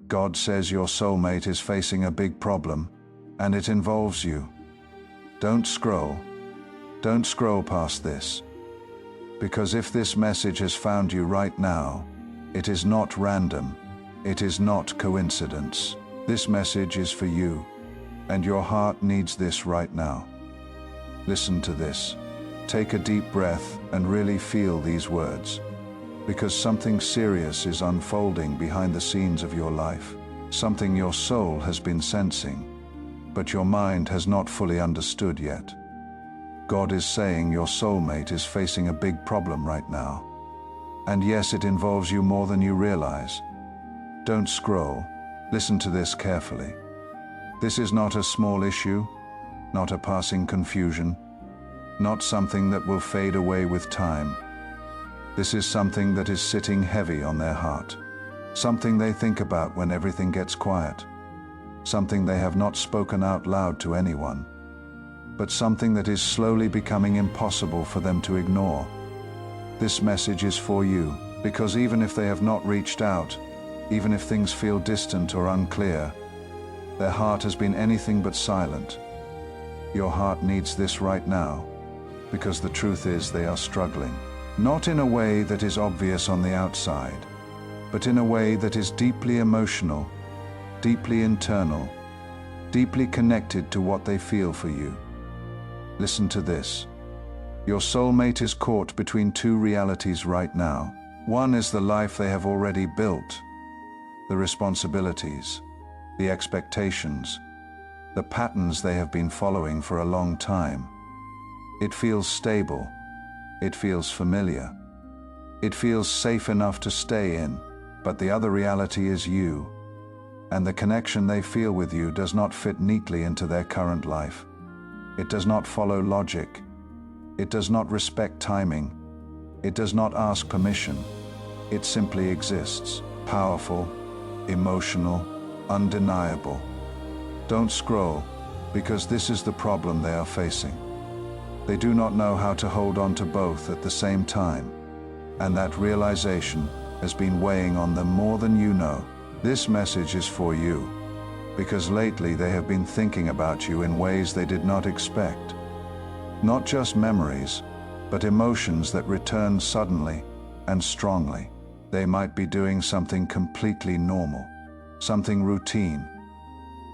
God says your soulmate is facing a big problem, and it involves you. Don't scroll. Don't scroll past this. Because if this message has found you right now, it is not random. It is not coincidence. This message is for you, and your heart needs this right now. Listen to this. Take a deep breath and really feel these words. Because something serious is unfolding behind the scenes of your life. Something your soul has been sensing, but your mind has not fully understood yet. God is saying your soulmate is facing a big problem right now. And yes, it involves you more than you realize. Don't scroll. Listen to this carefully. This is not a small issue, not a passing confusion, not something that will fade away with time. This is something that is sitting heavy on their heart. Something they think about when everything gets quiet. Something they have not spoken out loud to anyone. But something that is slowly becoming impossible for them to ignore. This message is for you, because even if they have not reached out, even if things feel distant or unclear, their heart has been anything but silent. Your heart needs this right now, because the truth is they are struggling. Not in a way that is obvious on the outside, but in a way that is deeply emotional, deeply internal, deeply connected to what they feel for you. Listen to this. Your soulmate is caught between two realities right now. One is the life they have already built, the responsibilities, the expectations, the patterns they have been following for a long time. It feels stable. It feels familiar. It feels safe enough to stay in, but the other reality is you, and the connection they feel with you does not fit neatly into their current life. It does not follow logic. It does not respect timing. It does not ask permission. It simply exists, powerful, emotional, undeniable. Don't scroll, because this is the problem they are facing. They do not know how to hold on to both at the same time, and that realization has been weighing on them more than you know. This message is for you, because lately they have been thinking about you in ways they did not expect. Not just memories, but emotions that return suddenly and strongly. They might be doing something completely normal, something routine,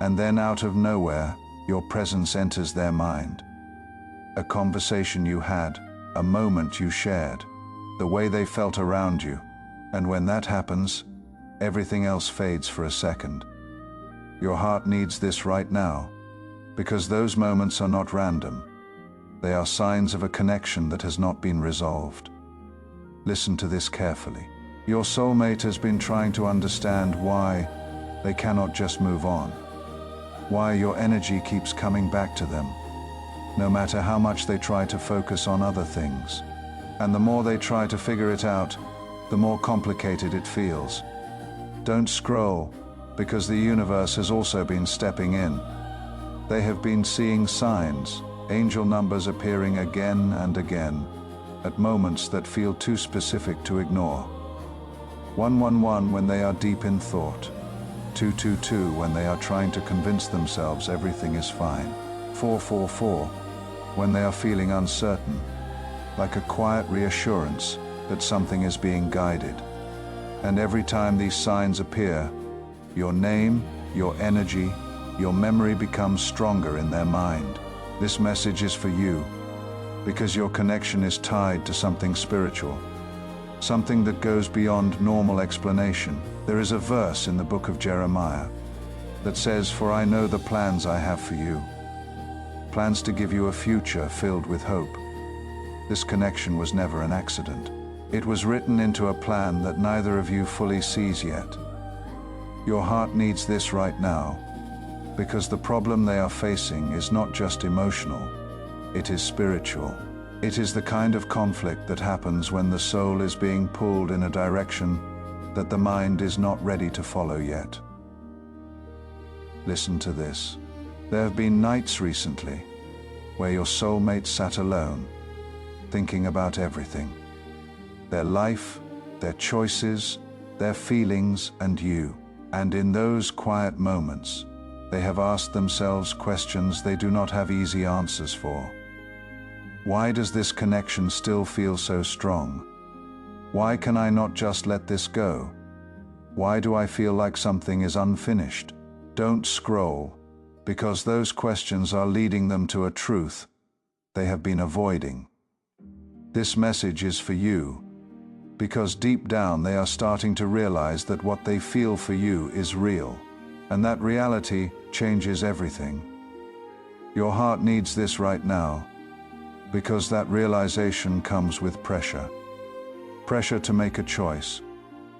and then out of nowhere, your presence enters their mind. A conversation you had, a moment you shared, the way they felt around you, and when that happens, everything else fades for a second. Your heart needs this right now, because those moments are not random. They are signs of a connection that has not been resolved. Listen to this carefully. Your soulmate has been trying to understand why they cannot just move on, why your energy keeps coming back to them, no matter how much they try to focus on other things. And the more they try to figure it out, the more complicated it feels. Don't scroll, because the universe has also been stepping in. They have been seeing signs, angel numbers appearing again and again, at moments that feel too specific to ignore. 111 when they are deep in thought. 222 when they are trying to convince themselves everything is fine. 444 when they are feeling uncertain, like a quiet reassurance that something is being guided. And every time these signs appear, your name, your energy, your memory becomes stronger in their mind. This message is for you, because your connection is tied to something spiritual, something that goes beyond normal explanation. There is a verse in the book of Jeremiah that says, "For I know the plans I have for you, plans to give you a future filled with hope." This connection was never an accident. It was written into a plan that neither of you fully sees yet. Your heart needs this right now, because the problem they are facing is not just emotional, it is spiritual. It is the kind of conflict that happens when the soul is being pulled in a direction that the mind is not ready to follow yet. Listen to this. There have been nights recently where your soulmate sat alone, thinking about everything. Their life, their choices, their feelings, and you. And in those quiet moments, they have asked themselves questions they do not have easy answers for. Why does this connection still feel so strong? Why can I not just let this go? Why do I feel like something is unfinished? Don't scroll, because those questions are leading them to a truth they have been avoiding. This message is for you, because deep down they are starting to realize that what they feel for you is real, and that reality changes everything. Your heart needs this right now, because that realization comes with pressure. Pressure to make a choice,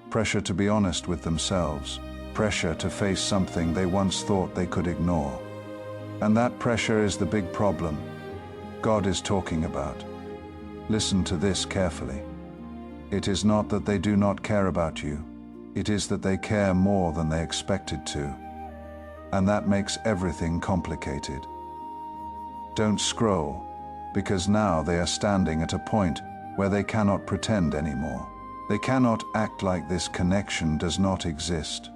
pressure to be honest with themselves, pressure to face something they once thought they could ignore. And that pressure is the big problem God is talking about. Listen to this carefully. It is not that they do not care about you, it is that they care more than they expected to. And that makes everything complicated. Don't scroll, because now they are standing at a point where they cannot pretend anymore. They cannot act like this connection does not exist.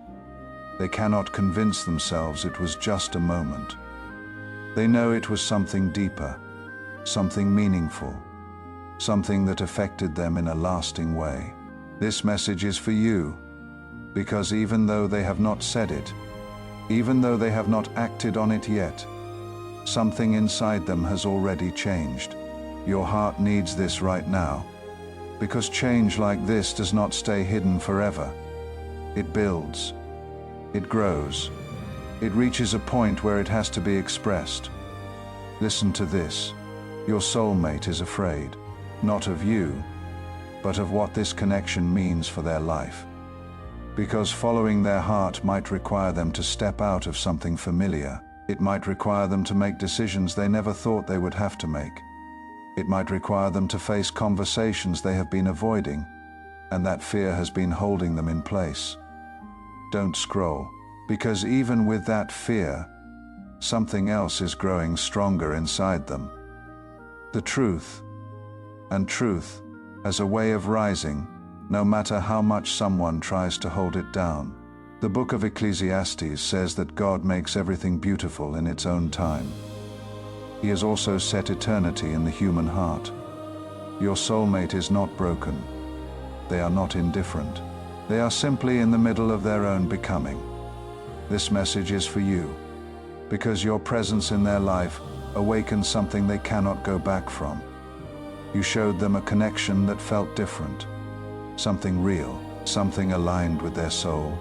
They cannot convince themselves it was just a moment. They know it was something deeper, something meaningful, something that affected them in a lasting way. This message is for you, because even though they have not said it, even though they have not acted on it yet, something inside them has already changed. Your heart needs this right now, because change like this does not stay hidden forever. It builds, it grows, it reaches a point where it has to be expressed. Listen to this. Your soulmate is afraid, not of you, but of what this connection means for their life. Because following their heart might require them to step out of something familiar. It might require them to make decisions they never thought they would have to make. It might require them to face conversations they have been avoiding, and that fear has been holding them in place. Don't scroll, because even with that fear, something else is growing stronger inside them. The truth, and truth as a way of rising, no matter how much someone tries to hold it down. The book of Ecclesiastes says that God makes everything beautiful in its own time. He has also set eternity in the human heart. Your soulmate is not broken. They are not indifferent. They are simply in the middle of their own becoming. This message is for you, because your presence in their life awakens something they cannot go back from. You showed them a connection that felt different, something real, something aligned with their soul.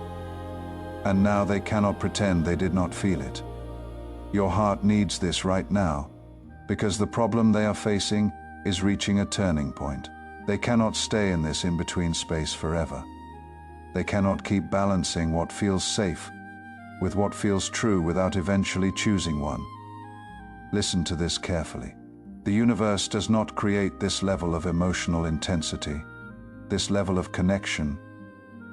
And now they cannot pretend they did not feel it. Your heart needs this right now, because the problem they are facing is reaching a turning point. They cannot stay in this in-between space forever. They cannot keep balancing what feels safe with what feels true without eventually choosing one. Listen to this carefully. The universe does not create this level of emotional intensity, this level of connection,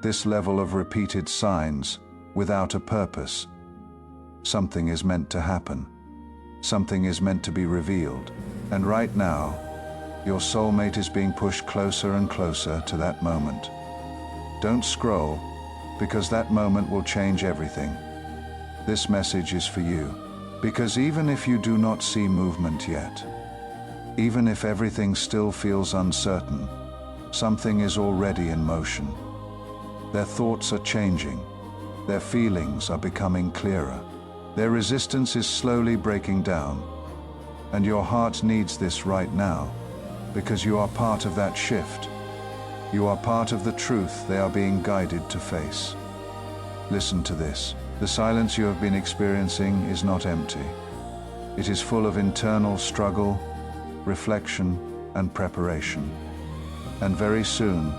this level of repeated signs without a purpose. Something is meant to happen. Something is meant to be revealed. And right now, your soulmate is being pushed closer and closer to that moment. Don't scroll, because that moment will change everything. This message is for you, because even if you do not see movement yet, even if everything still feels uncertain, something is already in motion. Their thoughts are changing. Their feelings are becoming clearer. Their resistance is slowly breaking down. And your heart needs this right now, because you are part of that shift. You are part of the truth they are being guided to face. Listen to this. The silence you have been experiencing is not empty. It is full of internal struggle, reflection, and preparation. And very soon,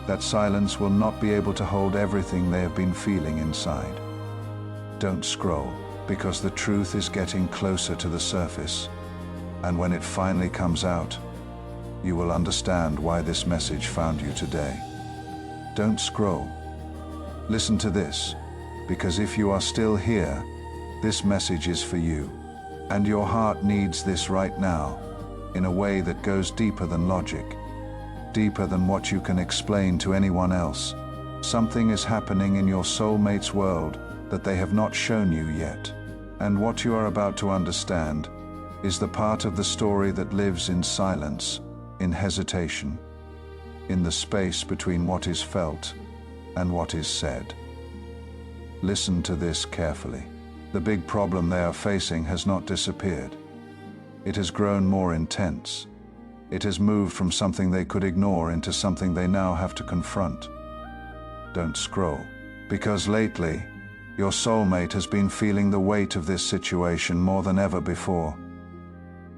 that silence will not be able to hold everything they have been feeling inside. Don't scroll, because the truth is getting closer to the surface. And when it finally comes out, you will understand why this message found you today. Don't scroll. Listen to this, because if you are still here, this message is for you. And your heart needs this right now, in a way that goes deeper than logic, deeper than what you can explain to anyone else. Something is happening in your soulmate's world that they have not shown you yet. And what you are about to understand is the part of the story that lives in silence, in hesitation, in the space between what is felt and what is said. Listen to this carefully. The big problem they are facing has not disappeared. It has grown more intense. It has moved from something they could ignore into something they now have to confront. Don't scroll, because lately, your soulmate has been feeling the weight of this situation more than ever before.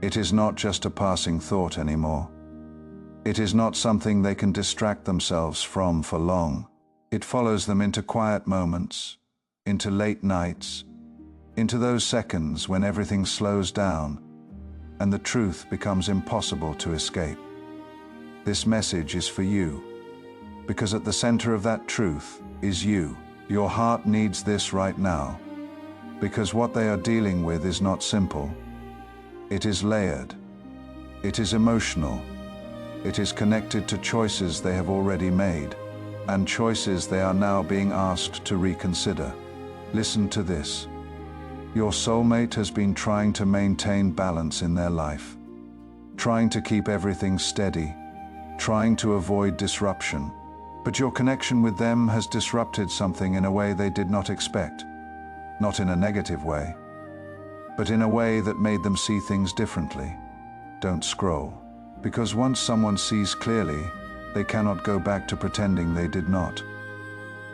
It is not just a passing thought anymore. It is not something they can distract themselves from for long. It follows them into quiet moments, into late nights, into those seconds when everything slows down and the truth becomes impossible to escape. This message is for you, because at the center of that truth is you. Your heart needs this right now, because what they are dealing with is not simple. It is layered. It is emotional. It is connected to choices they have already made, and choices they are now being asked to reconsider. Listen to this. Your soulmate has been trying to maintain balance in their life, trying to keep everything steady, trying to avoid disruption. But your connection with them has disrupted something in a way they did not expect. Not in a negative way, but in a way that made them see things differently. Don't scroll, because once someone sees clearly, they cannot go back to pretending they did not.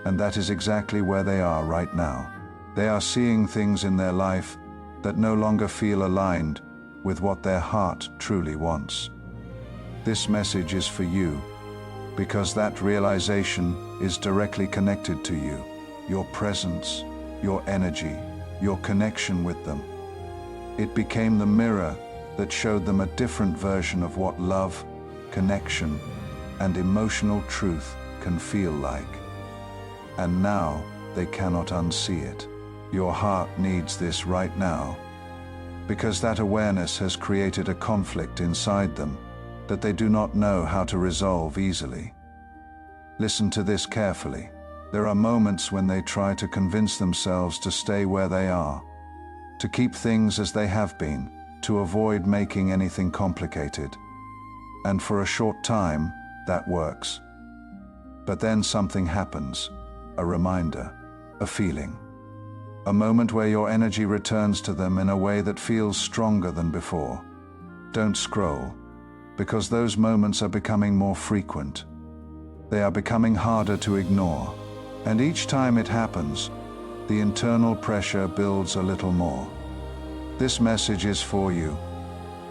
And that is exactly where they are right now. They are seeing things in their life that no longer feel aligned with what their heart truly wants. This message is for you, because that realization is directly connected to you, your presence, your energy, your connection with them. It became the mirror that showed them a different version of what love, connection, and emotional truth can feel like. And now they cannot unsee it. Your heart needs this right now, because that awareness has created a conflict inside them that they do not know how to resolve easily. Listen to this carefully. There are moments when they try to convince themselves to stay where they are, to keep things as they have been, to avoid making anything complicated. And for a short time, that works. But then something happens, a reminder, a feeling. A moment where your energy returns to them in a way that feels stronger than before. Don't scroll, because those moments are becoming more frequent. They are becoming harder to ignore. And each time it happens, the internal pressure builds a little more. This message is for you,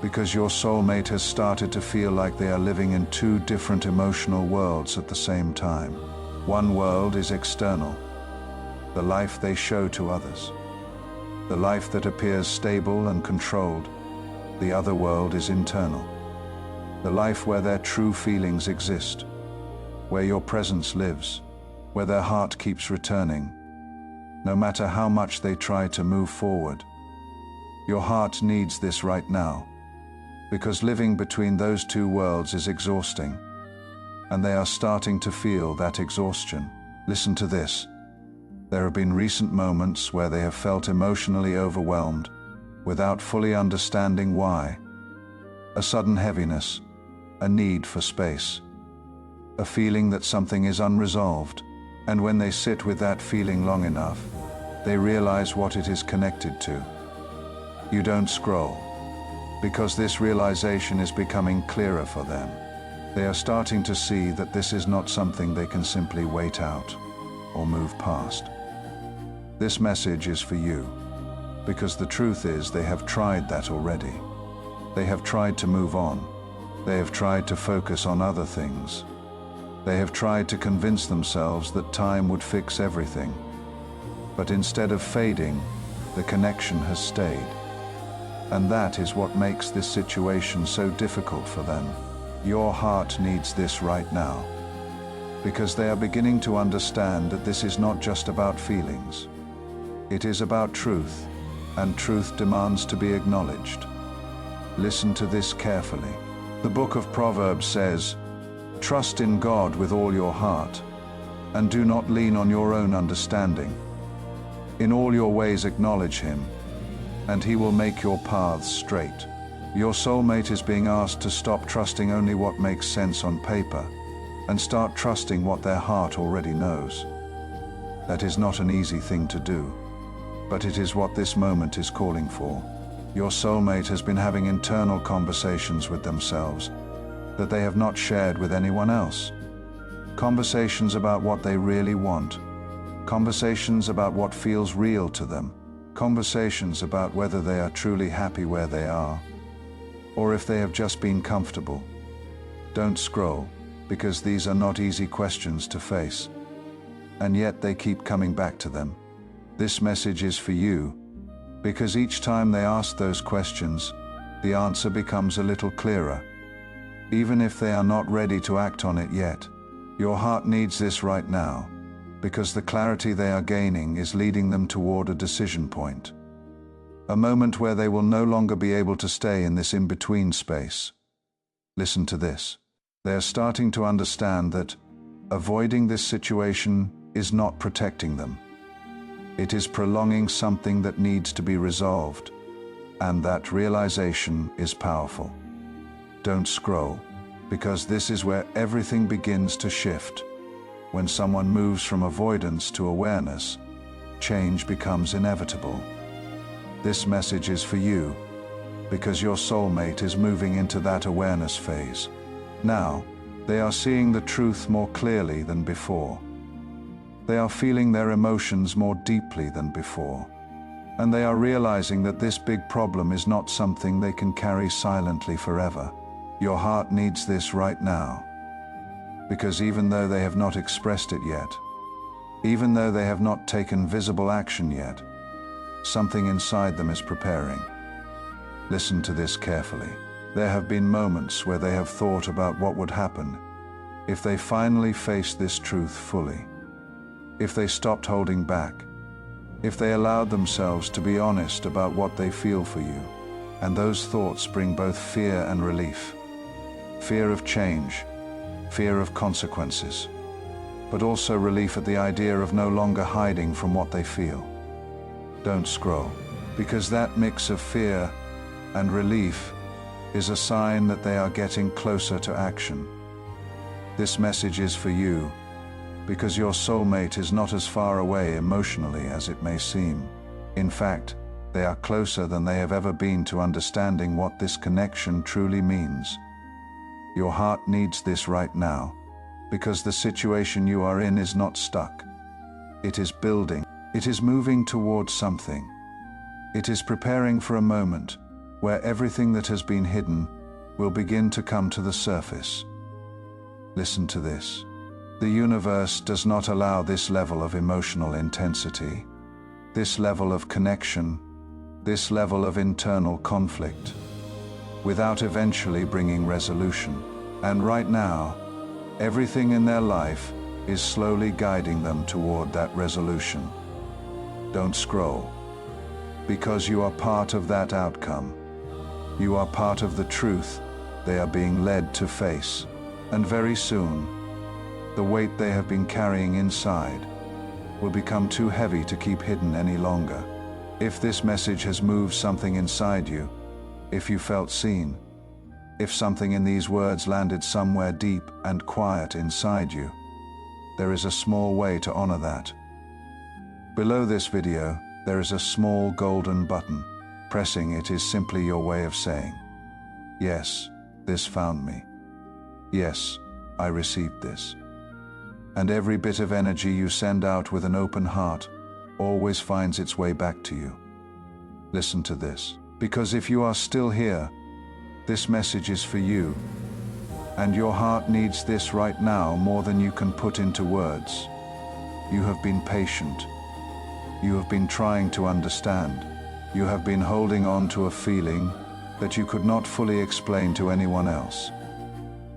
because your soulmate has started to feel like they are living in two different emotional worlds at the same time. One world is external, the life they show to others, the life that appears stable and controlled. The other world is internal, the life where their true feelings exist, where your presence lives, where their heart keeps returning, no matter how much they try to move forward. Your heart needs this right now, because living between those two worlds is exhausting, and they are starting to feel that exhaustion. Listen to this. There have been recent moments where they have felt emotionally overwhelmed, without fully understanding why. A sudden heaviness, a need for space, a feeling that something is unresolved, and when they sit with that feeling long enough, they realize what it is connected to. You don't scroll, because this realization is becoming clearer for them. They are starting to see that this is not something they can simply wait out or move past. This message is for you, because the truth is they have tried that already. They have tried to move on. They have tried to focus on other things. They have tried to convince themselves that time would fix everything. But instead of fading, the connection has stayed. And that is what makes this situation so difficult for them. Your heart needs this right now, because they are beginning to understand that this is not just about feelings. It is about truth, and truth demands to be acknowledged. Listen to this carefully. The book of Proverbs says, "Trust in God with all your heart, and do not lean on your own understanding. In all your ways acknowledge Him, and He will make your paths straight. Your soulmate is being asked to stop trusting only what makes sense on paper, and start trusting what their heart already knows. That is not an easy thing to do, but it is what this moment is calling for. Your soulmate has been having internal conversations with themselves that they have not shared with anyone else. Conversations about what they really want. Conversations about what feels real to them. Conversations about whether they are truly happy where they are, or if they have just been comfortable. Don't scroll, because these are not easy questions to face, and yet they keep coming back to them. This message is for you, because each time they ask those questions, the answer becomes a little clearer. Even if they are not ready to act on it yet, your heart needs this right now, because the clarity they are gaining is leading them toward a decision point. A moment where they will no longer be able to stay in this in-between space. Listen to this. They are starting to understand that avoiding this situation is not protecting them. It is prolonging something that needs to be resolved, and that realization is powerful. Don't scroll, because this is where everything begins to shift. When someone moves from avoidance to awareness, change becomes inevitable. This message is for you, because your soulmate is moving into that awareness phase. Now, they are seeing the truth more clearly than before. They are feeling their emotions more deeply than before. And they are realizing that this big problem is not something they can carry silently forever. Your heart needs this right now. Because even though they have not expressed it yet, even though they have not taken visible action yet, something inside them is preparing. Listen to this carefully. There have been moments where they have thought about what would happen if they finally faced this truth fully. If they stopped holding back. If they allowed themselves to be honest about what they feel for you. And those thoughts bring both fear and relief. Fear of change, fear of consequences, but also relief at the idea of no longer hiding from what they feel. Don't scroll, because that mix of fear and relief is a sign that they are getting closer to action. This message is for you, because your soulmate is not as far away emotionally as it may seem. In fact, they are closer than they have ever been to understanding what this connection truly means. Your heart needs this right now, because the situation you are in is not stuck. It is building. It is moving towards something. It is preparing for a moment where everything that has been hidden will begin to come to the surface. Listen to this. The universe does not allow this level of emotional intensity, this level of connection, this level of internal conflict, without eventually bringing resolution. And right now, everything in their life is slowly guiding them toward that resolution. Don't scroll, because you are part of that outcome. You are part of the truth they are being led to face. And very soon, the weight they have been carrying inside will become too heavy to keep hidden any longer. If this message has moved something inside you, if you felt seen, if something in these words landed somewhere deep and quiet inside you, there is a small way to honor that. Below this video, there is a small golden button. Pressing it is simply your way of saying, yes, this found me. Yes, I received this. And every bit of energy you send out with an open heart always finds its way back to you. Listen to this, because if you are still here, this message is for you, and your heart needs this right now more than you can put into words. You have been patient. You have been trying to understand. You have been holding on to a feeling that you could not fully explain to anyone else.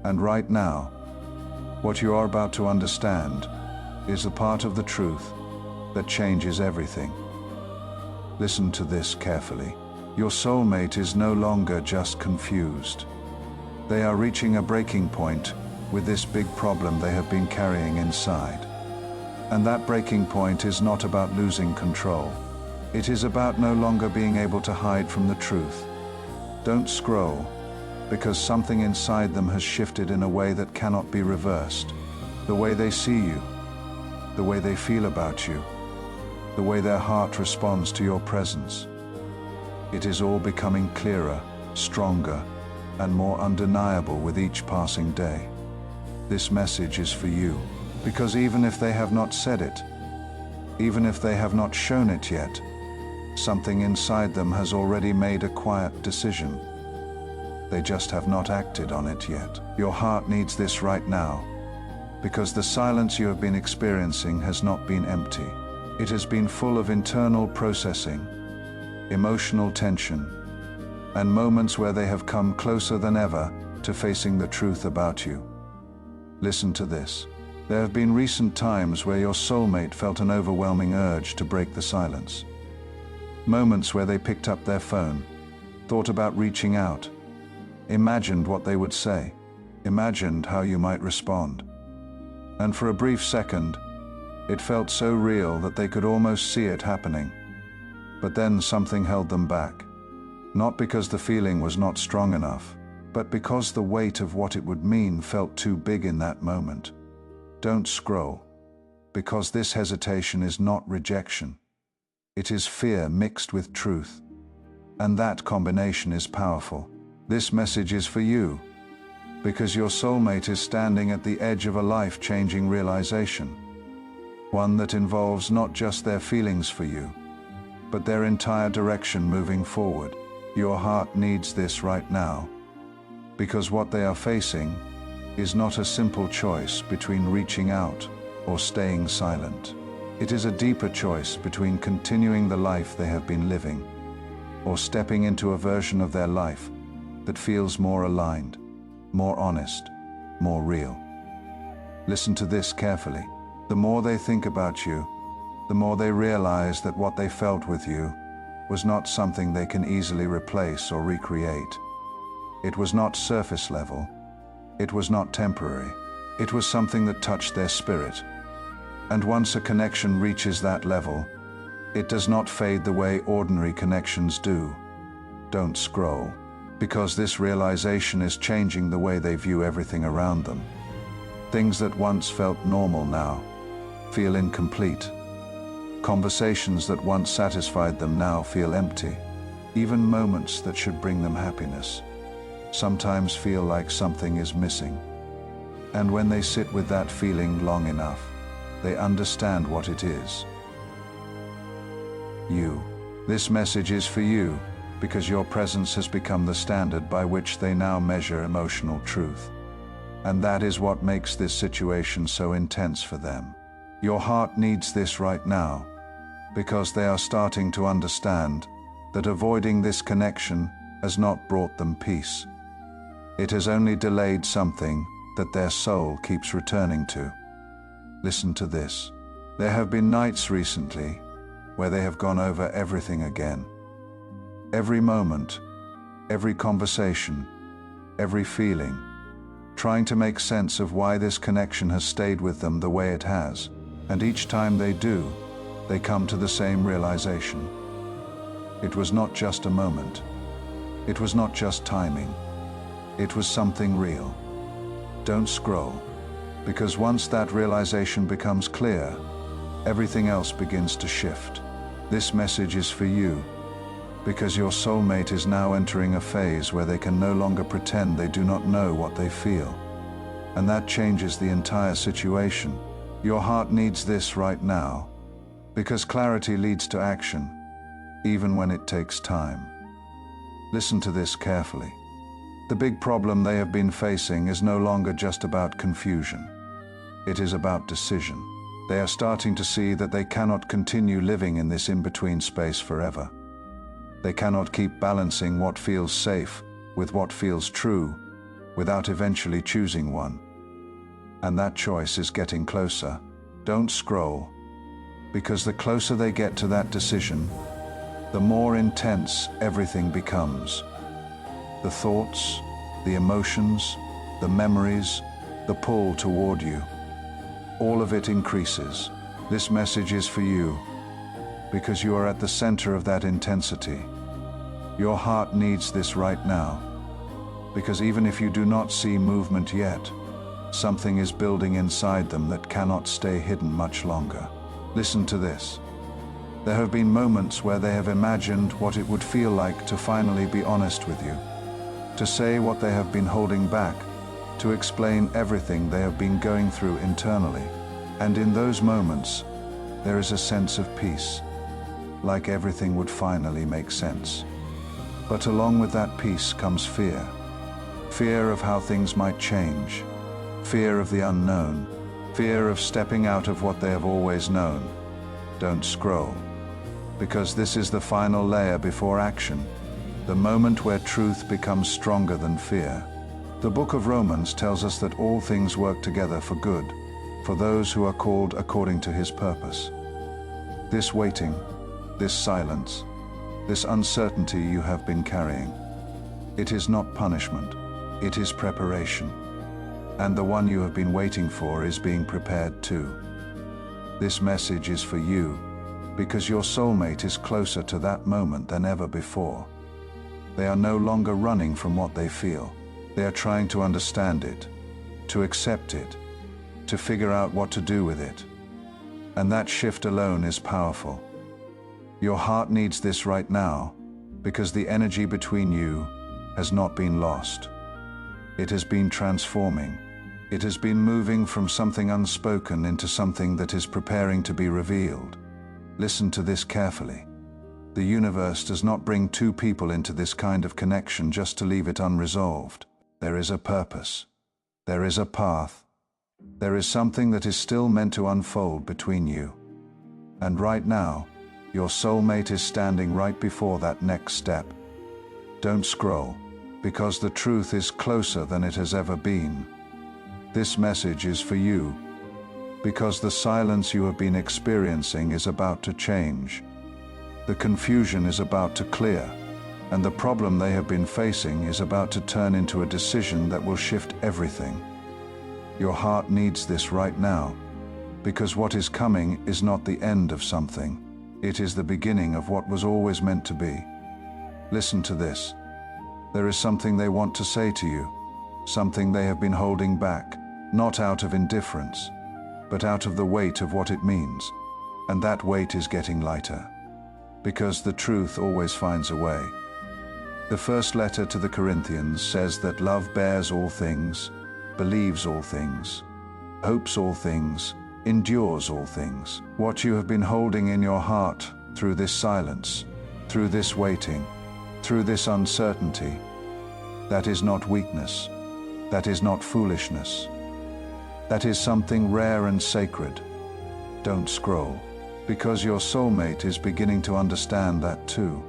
And right now, what you are about to understand is a part of the truth that changes everything. Listen to this carefully. Your soulmate is no longer just confused. They are reaching a breaking point with this big problem they have been carrying inside. And that breaking point is not about losing control. It is about no longer being able to hide from the truth. Don't scroll, because something inside them has shifted in a way that cannot be reversed. The way they see you, the way they feel about you, the way their heart responds to your presence. It is all becoming clearer, stronger, and more undeniable with each passing day. This message is for you, because even if they have not said it, even if they have not shown it yet, something inside them has already made a quiet decision. They just have not acted on it yet. Your heart needs this right now, because the silence you have been experiencing has not been empty. It has been full of internal processing, emotional tension, and moments where they have come closer than ever to facing the truth about you. Listen to this. There have been recent times where your soulmate felt an overwhelming urge to break the silence. Moments where they picked up their phone, thought about reaching out, imagined what they would say, imagined how you might respond. And for a brief second, it felt so real that they could almost see it happening. But then something held them back. Not because the feeling was not strong enough, but because the weight of what it would mean felt too big in that moment. Don't scroll, because this hesitation is not rejection. It is fear mixed with truth. And that combination is powerful. This message is for you, because your soulmate is standing at the edge of a life-changing realization. One that involves not just their feelings for you, but their entire direction moving forward. Your heart needs this right now, because what they are facing is not a simple choice between reaching out or staying silent. It is a deeper choice between continuing the life they have been living or stepping into a version of their life that feels more aligned, more honest, more real. Listen to this carefully. The more they think about you, the more they realize that what they felt with you was not something they can easily replace or recreate. It was not surface level. It was not temporary. It was something that touched their spirit. And once a connection reaches that level, it does not fade the way ordinary connections do. Don't scroll, because this realization is changing the way they view everything around them. Things that once felt normal now feel incomplete. Conversations that once satisfied them now feel empty. Even moments that should bring them happiness sometimes feel like something is missing. And when they sit with that feeling long enough, they understand what it is. You. This message is for you, because your presence has become the standard by which they now measure emotional truth. And that is what makes this situation so intense for them. Your heart needs this right now, because they are starting to understand that avoiding this connection has not brought them peace. It has only delayed something that their soul keeps returning to. Listen to this. There have been nights recently where they have gone over everything again. Every moment, every conversation, every feeling, trying to make sense of why this connection has stayed with them the way it has. And each time they do, they come to the same realization. It was not just a moment. It was not just timing. It was something real. Don't scroll, because once that realization becomes clear, everything else begins to shift. This message is for you, because your soulmate is now entering a phase where they can no longer pretend they do not know what they feel. And that changes the entire situation. Your heart needs this right now, because clarity leads to action, even when it takes time. Listen to this carefully. The big problem they have been facing is no longer just about confusion. It is about decision. They are starting to see that they cannot continue living in this in-between space forever. They cannot keep balancing what feels safe with what feels true without eventually choosing one. And that choice is getting closer. Don't scroll, because the closer they get to that decision, the more intense everything becomes. The thoughts, the emotions, the memories, the pull toward you, all of it increases. This message is for you, because you are at the center of that intensity. Your heart needs this right now, because even if you do not see movement yet, something is building inside them that cannot stay hidden much longer. Listen to this. There have been moments where they have imagined what it would feel like to finally be honest with you, to say what they have been holding back, to explain everything they have been going through internally. And in those moments, there is a sense of peace, like everything would finally make sense. But along with that peace comes fear. Fear of how things might change. Fear of the unknown. Fear of stepping out of what they have always known. Don't scroll. Because this is the final layer before action. The moment where truth becomes stronger than fear. The book of Romans tells us that all things work together for good, for those who are called according to his purpose. This waiting, this silence, this uncertainty you have been carrying, it is not punishment, it is preparation. And the one you have been waiting for is being prepared too. This message is for you, because your soulmate is closer to that moment than ever before. They are no longer running from what they feel. They are trying to understand it, to accept it, to figure out what to do with it. And that shift alone is powerful. Your heart needs this right now, because the energy between you has not been lost. It has been transforming. It has been moving from something unspoken into something that is preparing to be revealed. Listen to this carefully. The universe does not bring two people into this kind of connection just to leave it unresolved. There is a purpose. There is a path. There is something that is still meant to unfold between you. And right now, your soulmate is standing right before that next step. Don't scroll, because the truth is closer than it has ever been. This message is for you, because the silence you have been experiencing is about to change. The confusion is about to clear, and the problem they have been facing is about to turn into a decision that will shift everything. Your heart needs this right now, because what is coming is not the end of something. It is the beginning of what was always meant to be. Listen to this. There is something they want to say to you, something they have been holding back, not out of indifference, but out of the weight of what it means. And that weight is getting lighter, because the truth always finds a way. The first letter to the Corinthians says that love bears all things, believes all things, hopes all things, endures all things. What you have been holding in your heart through this silence, through this waiting, through this uncertainty, that is not weakness, that is not foolishness. That is something rare and sacred. Don't scroll, because your soulmate is beginning to understand that too.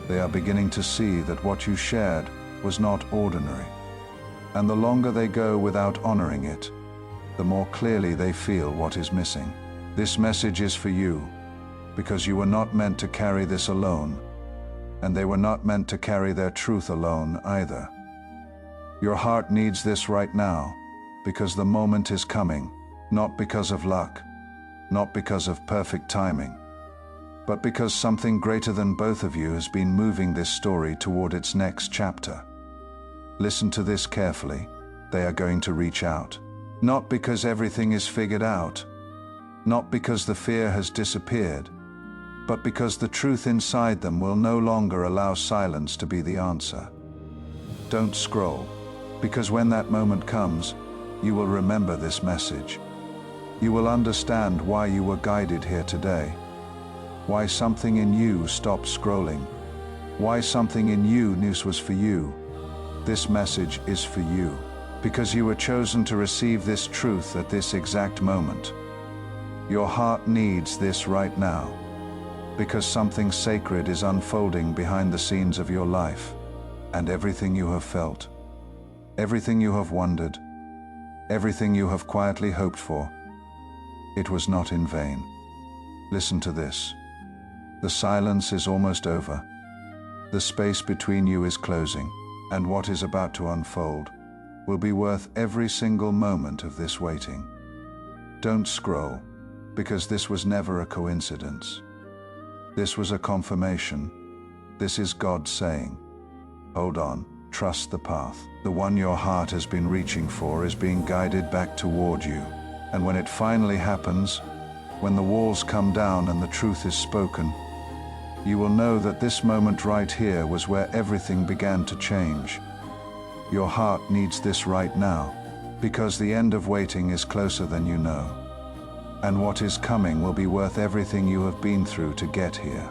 They are beginning to see that what you shared was not ordinary. And the longer they go without honoring it, the more clearly they feel what is missing. This message is for you, because you were not meant to carry this alone, and they were not meant to carry their truth alone either. Your heart needs this right now, because the moment is coming, not because of luck, not because of perfect timing, but because something greater than both of you has been moving this story toward its next chapter. Listen to this carefully. They are going to reach out. Not because everything is figured out, not because the fear has disappeared, but because the truth inside them will no longer allow silence to be the answer. Don't scroll, because when that moment comes, you will remember this message. You will understand why you were guided here today, why something in you stopped scrolling, why something in you knew this was for you. This message is for you, because you were chosen to receive this truth at this exact moment. Your heart needs this right now, because something sacred is unfolding behind the scenes of your life, and everything you have felt, everything you have wondered, everything you have quietly hoped for, it was not in vain. Listen to this. The silence is almost over. The space between you is closing, and what is about to unfold will be worth every single moment of this waiting. Don't scroll, because this was never a coincidence. This was a confirmation. This is God saying, hold on, trust the path. The one your heart has been reaching for is being guided back toward you. And when it finally happens, when the walls come down and the truth is spoken, you will know that this moment right here was where everything began to change. Your heart needs this right now, because the end of waiting is closer than you know. And what is coming will be worth everything you have been through to get here.